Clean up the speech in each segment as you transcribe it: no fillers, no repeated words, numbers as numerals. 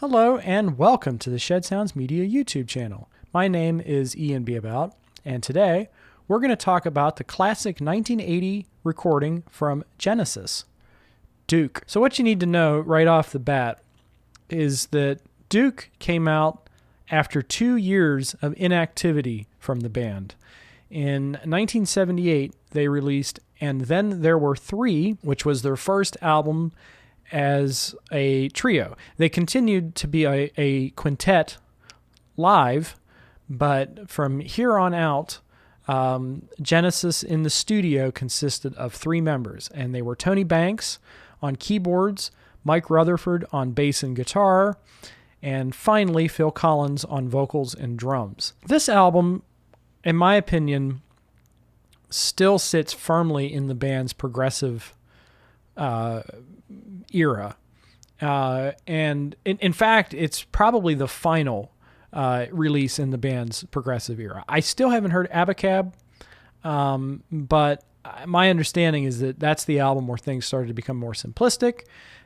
Hello and welcome to the Shed Sounds Media YouTube channel. My name is Ian Beabout, and today we're going to talk about the classic 1980 recording from Genesis, Duke. So what you need to know right off the bat is that Duke came out after 2 years of inactivity from the band. In 1978, they released And Then There Were Three, which was their first album as a trio. They continued to be a quintet live, but from here on out, Genesis in the studio consisted of 3 members, and they were Tony Banks on keyboards, Mike Rutherford on bass and guitar, and finally Phil Collins on vocals and drums. This album, in my opinion, still sits firmly in the band's progressive era. And in fact, it's probably the final release in the band's progressive era. I still haven't heard Abacab, but my understanding is that that's the album where things started to become more simplistic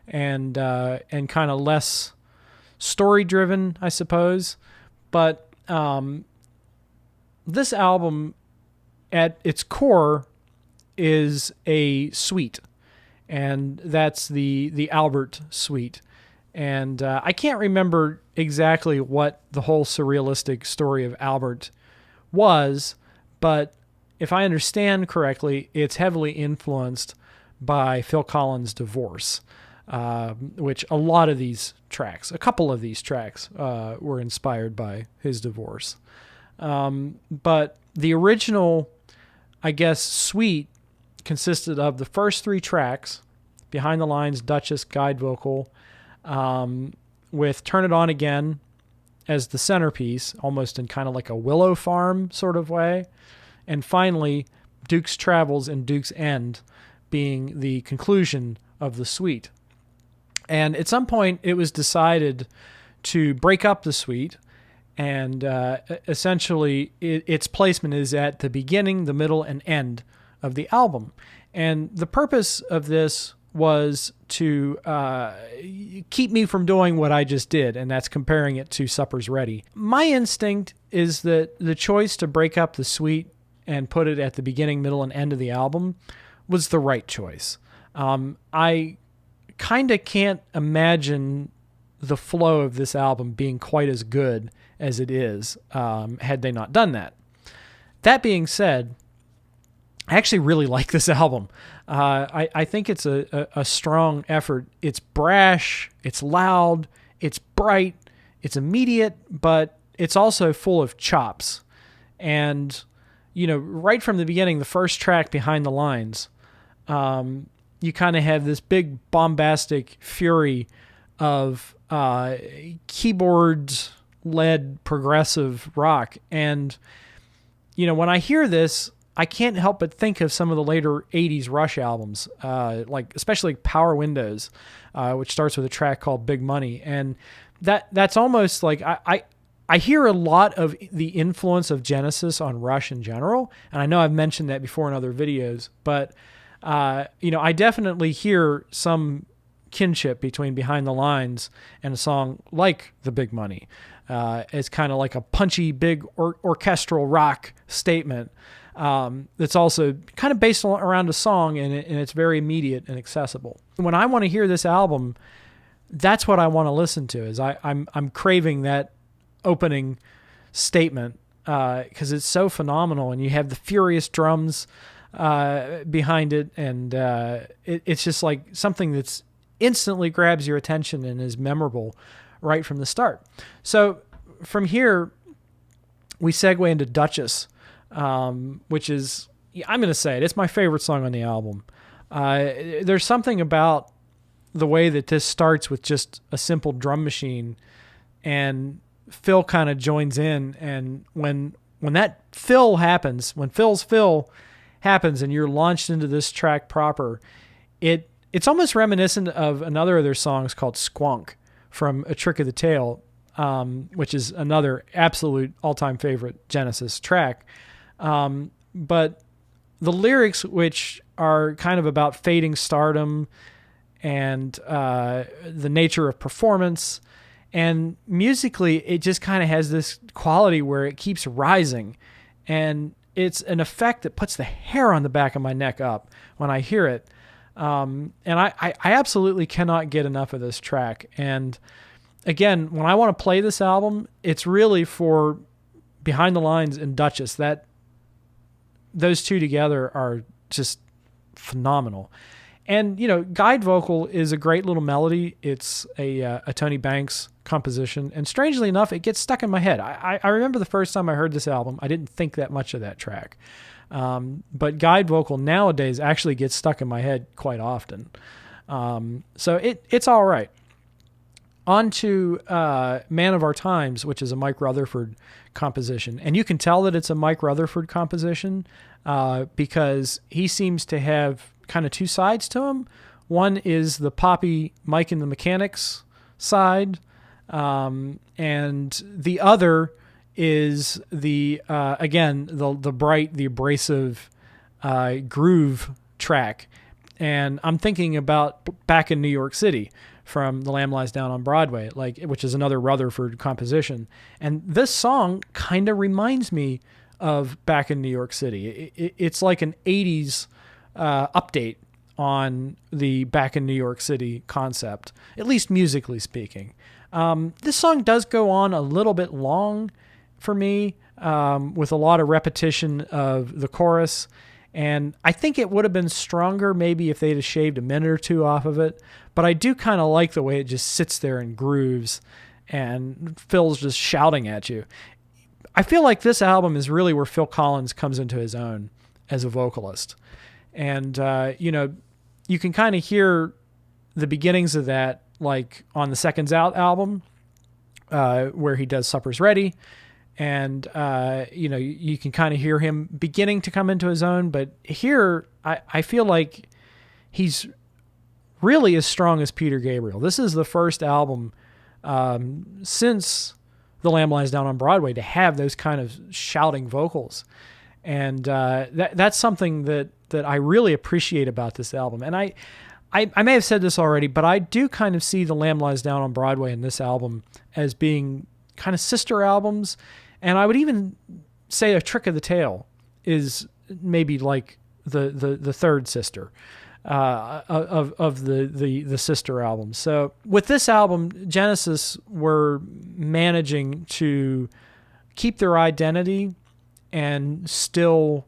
and kind of less story-driven, I suppose. But this album, at its core, is a suite. And that's the Albert Suite. And I can't remember exactly what the whole surrealistic story of Albert was, but if I understand correctly, it's heavily influenced by Phil Collins' divorce, which a couple of these tracks were inspired by his divorce. But the original, I guess, suite consisted of the first 3 tracks, Behind the Lines, Duchess, guide vocal, with Turn It On Again as the centerpiece, almost in kind of like a Willow Farm sort of way. And finally, Duke's Travels and Duke's End being the conclusion of the suite. And at some point, it was decided to break up the suite, and essentially its placement is at the beginning, the middle, and end of the album. And the purpose of this was to keep me from doing what I just did, and that's comparing it to Supper's Ready. My instinct is that the choice to break up the suite and put it at the beginning, middle, and end of the album was the right choice. I kind of can't imagine the flow of this album being quite as good as it is had they not done that. That being said, I actually really like this album. I think it's a strong effort. It's brash, it's loud, it's bright, it's immediate, but it's also full of chops. And, right from the beginning, the first track, Behind the Lines, you kind of have this big bombastic fury of keyboard-led progressive rock. And, when I hear this, I can't help but think of some of the later 80s Rush albums, especially Power Windows, which starts with a track called Big Money. And that's almost like I hear a lot of the influence of Genesis on Rush in general. And I know I've mentioned that before in other videos, but I definitely hear some kinship between Behind the Lines and a song like The Big Money. It's kind of like a punchy, big orchestral rock statement. That's also kind of based around a song, and it's very immediate and accessible. When I want to hear this album, that's what I want to listen to. Is I'm craving that opening statement because it's so phenomenal, and you have the furious drums behind it, and it's just like something that's instantly grabs your attention and is memorable right from the start. So from here, we segue into Duchess. Which is, I'm going to say it, it's my favorite song on the album. There's something about the way that this starts with just a simple drum machine, and Phil kind of joins in, and when that fill happens, when Phil's fill happens and you're launched into this track proper, it's almost reminiscent of another of their songs called Squonk from A Trick of the Tail, which is another absolute all-time favorite Genesis track. But the lyrics, which are kind of about fading stardom and the nature of performance And musically, it just kind of has this quality where it keeps rising. And it's an effect that puts the hair on the back of my neck up when I hear it. And I absolutely cannot get enough of this track. And again, when I want to play this album, it's really for Behind the Lines and Duchess. Those two together are just phenomenal. And, guide vocal is a great little melody. It's a Tony Banks composition. And strangely enough, it gets stuck in my head. I remember the first time I heard this album, I didn't think that much of that track. But guide vocal nowadays actually gets stuck in my head quite often. So it's all right. On to Man of Our Times, which is a Mike Rutherford composition. And you can tell that it's a Mike Rutherford composition because he seems to have kind of two sides to him. One is the poppy Mike and the Mechanics side, and the other is the bright, the abrasive groove track. And I'm thinking about Back in New York City from The Lamb Lies Down on Broadway, which is another Rutherford composition. And this song kind of reminds me of Back in New York City. It's like an 80s update on the Back in New York City concept, at least musically speaking. This song does go on a little bit long for me, with a lot of repetition of the chorus. And I think it would have been stronger maybe if they'd have shaved a minute or two off of it. But I do kind of like the way it just sits there and grooves and Phil's just shouting at you. I feel like this album is really where Phil Collins comes into his own as a vocalist. And, you can kind of hear the beginnings of that, like on the Seconds Out album, where he does Supper's Ready. And, you can kind of hear him beginning to come into his own. But here, I feel like he's really as strong as Peter Gabriel. This is the first album since The Lamb Lies Down on Broadway to have those kind of shouting vocals. And that's something that I really appreciate about this album. And I may have said this already, but I do kind of see The Lamb Lies Down on Broadway and this album as being kind of sister albums. And I would even say A Trick of the Tail is maybe like the third sister of the sister albums. So with this album, Genesis were managing to keep their identity and still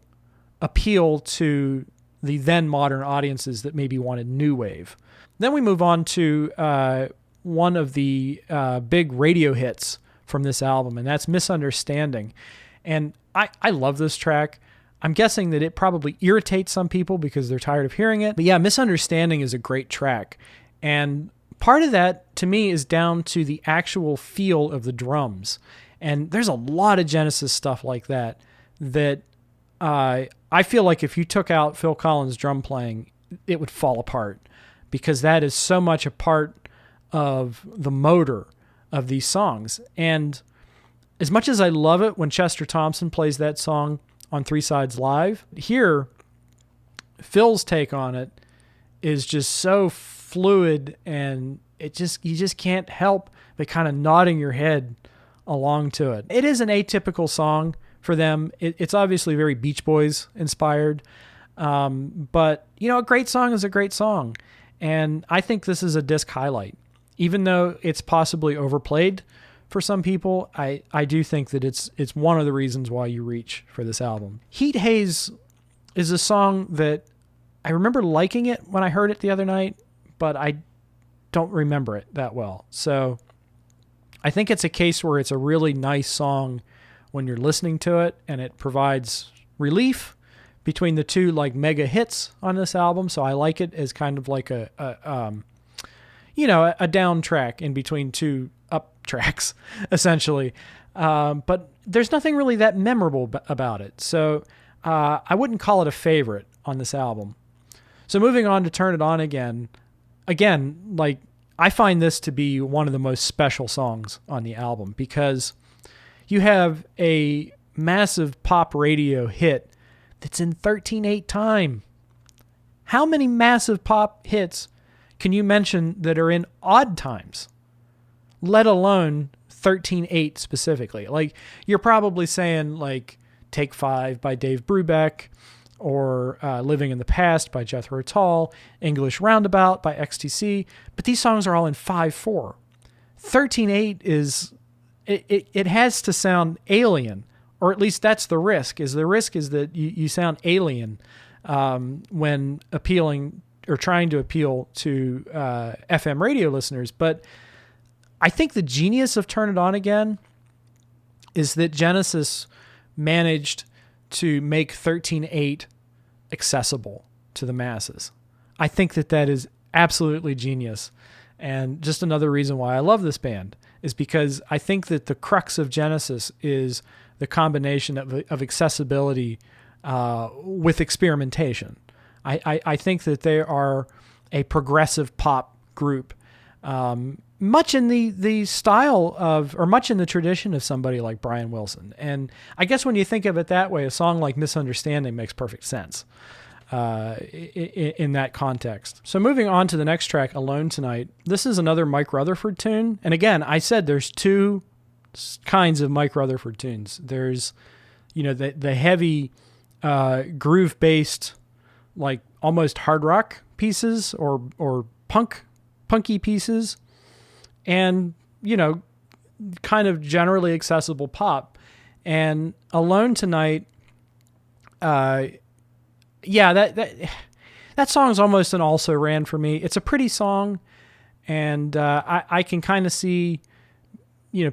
appeal to the then modern audiences that maybe wanted new wave. Then we move on to one of the big radio hits from this album, and that's Misunderstanding. And I love this track. I'm guessing that it probably irritates some people because they're tired of hearing it. But yeah, Misunderstanding is a great track. And part of that, to me, is down to the actual feel of the drums. And there's a lot of Genesis stuff like that I feel like if you took out Phil Collins' drum playing, it would fall apart because that is so much a part of the motor of these songs. And as much as I love it when Chester Thompson plays that song on Three Sides Live, here, Phil's take on it is just so fluid, and you just can't help but kind of nodding your head along to it. It is an atypical song for them. It's obviously very Beach Boys inspired, but a great song is a great song, and I think this is a disc highlight. Even though it's possibly overplayed for some people, I do think that it's one of the reasons why you reach for this album. Heat Haze is a song that I remember liking it when I heard it the other night, but I don't remember it that well. So I think it's a case where it's a really nice song when you're listening to it, and it provides relief between the two like mega hits on this album. So I like it as kind of like a down track in between two up tracks, essentially. But there's nothing really that memorable about it. So I wouldn't call it a favorite on this album. So moving on to Turn It On Again, like I find this to be one of the most special songs on the album because you have a massive pop radio hit that's in 13/8 time. How many massive pop hits can you mention that are in odd times? let alone 13/8 specifically. Like, you're probably saying like Take 5 by Dave Brubeck, or Living in the Past by Jethro Tull, English Roundabout by XTC, but these songs are all in 5/4. 13/8 is, it has to sound alien, or at least that's the risk. The risk is that you sound alien when appealing or trying to appeal to FM radio listeners. But I think the genius of Turn It On Again is that Genesis managed to make 13/8 accessible to the masses. I think that is absolutely genius. And just another reason why I love this band is because I think that the crux of Genesis is the combination of accessibility with experimentation. I think that they are a progressive pop group, much in the style of, or much in the tradition of somebody like Brian Wilson. And I guess when you think of it that way, a song like Misunderstanding makes perfect sense in that context. So moving on to the next track, Alone Tonight. This is another Mike Rutherford tune. And again, I said there's two kinds of Mike Rutherford tunes. There's, the heavy groove-based, like almost hard rock pieces or punky pieces, and, kind of generally accessible pop. And Alone Tonight, that song's almost an also ran for me. It's a pretty song, and I can kind of see,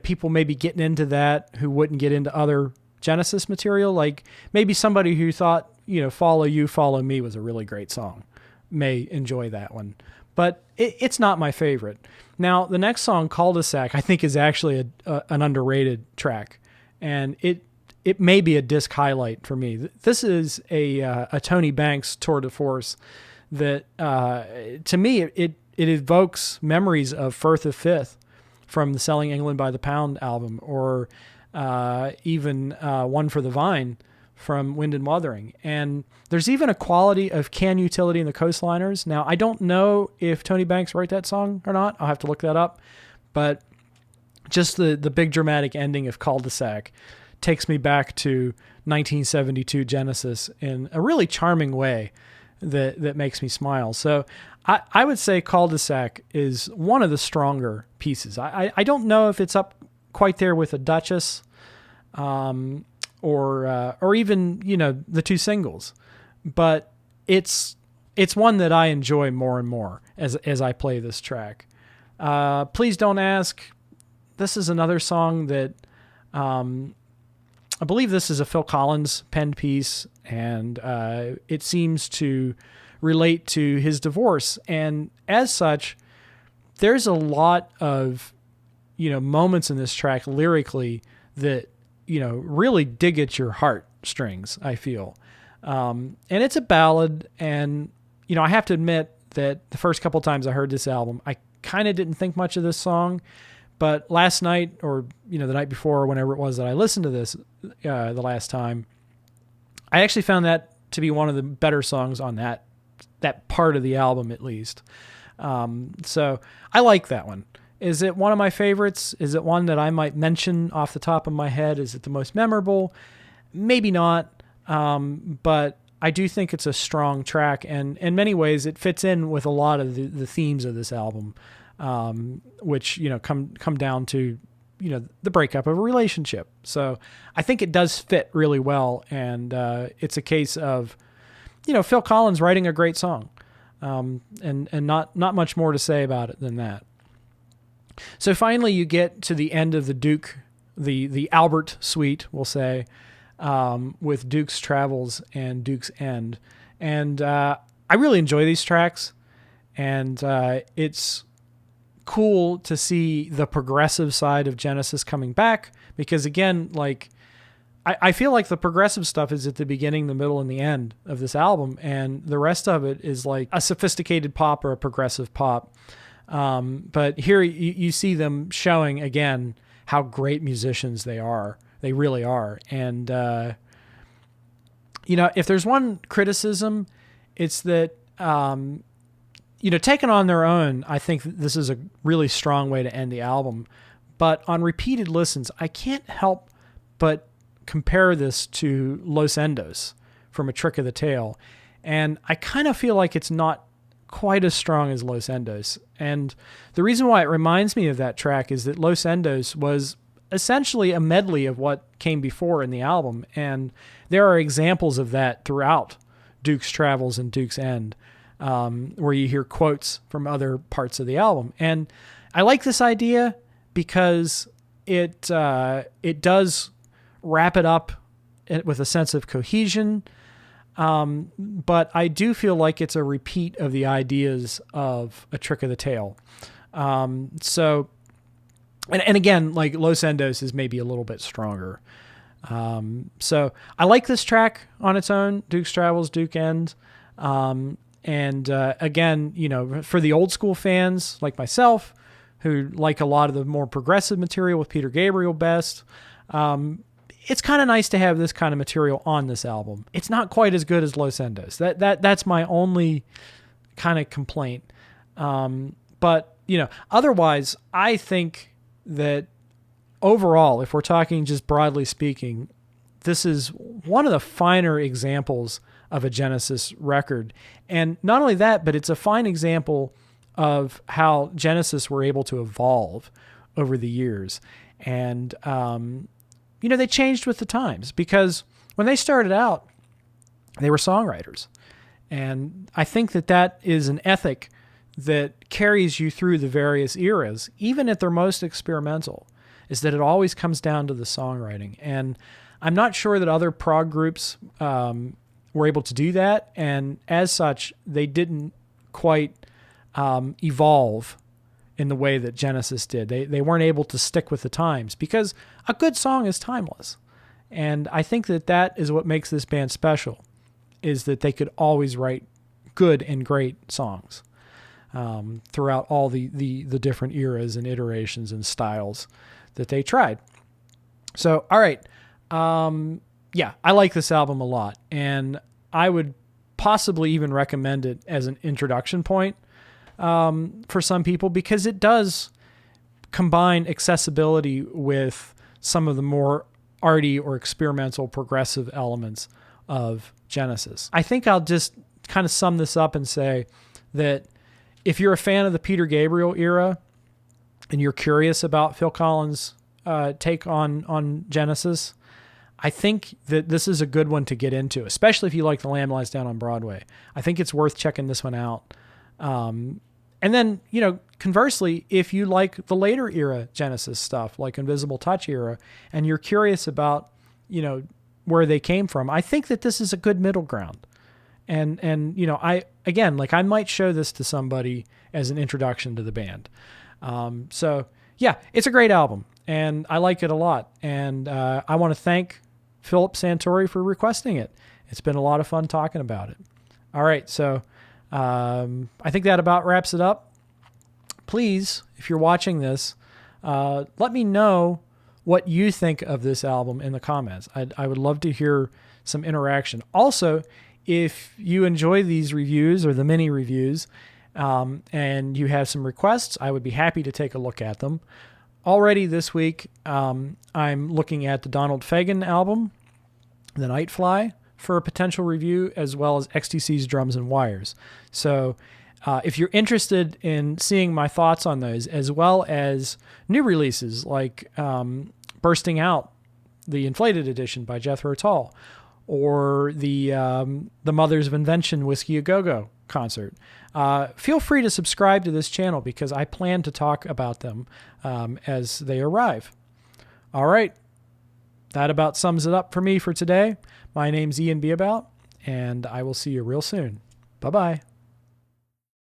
people maybe getting into that who wouldn't get into other Genesis material. Like maybe somebody who thought, Follow You, Follow Me was a really great song may enjoy that one. But it's not my favorite. Now, the next song, Cul-de-sac, I think is actually an underrated track, and it may be a disc highlight for me. This is a Tony Banks tour de force that, to me, it evokes memories of Firth of Fifth from the Selling England by the Pound album, or even One for the Vine from Wind and Wuthering. And there's even a quality of Can Utility and the Coastliners. Now, I don't know if Tony Banks wrote that song or not. I'll have to look that up. But just the big dramatic ending of Cul-de-sac takes me back to 1972 Genesis in a really charming way that makes me smile. So I would say Cul-de-sac is one of the stronger pieces. I don't know if it's up quite there with a Duchess, or even, the two singles, but it's one that I enjoy more and more as I play this track. Please Don't Ask. This is another song that, I believe this is a Phil Collins penned piece, and it seems to relate to his divorce. And as such, there's a lot of, moments in this track lyrically that, really dig at your heartstrings, I feel. And it's a ballad, and, I have to admit that the first couple times I heard this album, I kind of didn't think much of this song. But last night, or, the night before, whenever it was that I listened to this the last time, I actually found that to be one of the better songs on that part of the album, at least. So I like that one. Is it one of my favorites? Is it one that I might mention off the top of my head? Is it the most memorable? Maybe not. But I do think it's a strong track, and in many ways it fits in with a lot of the themes of this album, which, come down to, the breakup of a relationship. So I think it does fit really well. And, it's a case of, Phil Collins writing a great song, and not much more to say about it than that. So finally you get to the end of the Duke, the Albert suite, we'll say, with Duke's Travels and Duke's End. And, I really enjoy these tracks, and, it's cool to see the progressive side of Genesis coming back, because again, like, I feel like the progressive stuff is at the beginning, the middle, and the end of this album, and the rest of it is like a sophisticated pop or a progressive pop. But here you see them showing again how great musicians they are. They really are. And, if there's one criticism, it's that, taken on their own, I think this is a really strong way to end the album. But on repeated listens, I can't help but compare this to Los Endos from A Trick of the Tail. And I kind of feel like it's not quite as strong as Los Endos. And the reason why it reminds me of that track is that Los Endos was essentially a medley of what came before in the album. And there are examples of that throughout Duke's Travels and Duke's End, where you hear quotes from other parts of the album. And I like this idea because it does wrap it up with a sense of cohesion. But I do feel like it's a repeat of the ideas of A Trick of the Tail. So, and again, like Los Endos is maybe a little bit stronger. So I like this track on its own, Duke's Travels, Duke End. Again, for the old school fans like myself, who like a lot of the more progressive material with Peter Gabriel best, it's kind of nice to have this kind of material on this album. It's not quite as good as Los Endos. That's my only kind of complaint. But otherwise, I think that overall, if we're talking just broadly speaking, this is one of the finer examples of a Genesis record. And not only that, but it's a fine example of how Genesis were able to evolve over the years. And, they changed with the times, because when they started out, they were songwriters. And I think that is an ethic that carries you through the various eras, even at their most experimental, is that it always comes down to the songwriting. And I'm not sure that other prog groups were able to do that. And as such, they didn't quite evolve in the way that Genesis did. They weren't able to stick with the times, because a good song is timeless. And I think that is what makes this band special, is that they could always write good and great songs throughout all the different eras and iterations and styles that they tried. So, all right. I like this album a lot, and I would possibly even recommend it as an introduction point for some people, because it does combine accessibility with some of the more arty or experimental progressive elements of Genesis. I think I'll just kind of sum this up and say that if you're a fan of the Peter Gabriel era and you're curious about Phil Collins' take on Genesis, I think that this is a good one to get into, especially if you like The Lamb Lies Down on Broadway. I think it's worth checking this one out. And then, conversely, if you like the later era Genesis stuff, like Invisible Touch era, and you're curious about, where they came from, I think that this is a good middle ground. And I might show this to somebody as an introduction to the band. It's a great album, and I like it a lot. And I want to thank Phillip Santori for requesting it. It's been a lot of fun talking about it. All right, so I think that about wraps it up. Please, if you're watching this, let me know what you think of this album in the comments. I would love to hear some interaction. Also, if you enjoy these reviews or the mini reviews, and you have some requests, I would be happy to take a look at them. Already this week, I'm looking at the Donald Fagen album, The Nightfly, for a potential review, as well as XTC's Drums and Wires. So if you're interested in seeing my thoughts on those, as well as new releases like Bursting Out, the Inflated Edition by Jethro Tull, or the Mothers of Invention Whiskey A Go-Go concert, feel free to subscribe to this channel, because I plan to talk about them as they arrive. All right. That about sums it up for me for today. My name's Ian Beabout, and I will see you real soon. Bye-bye.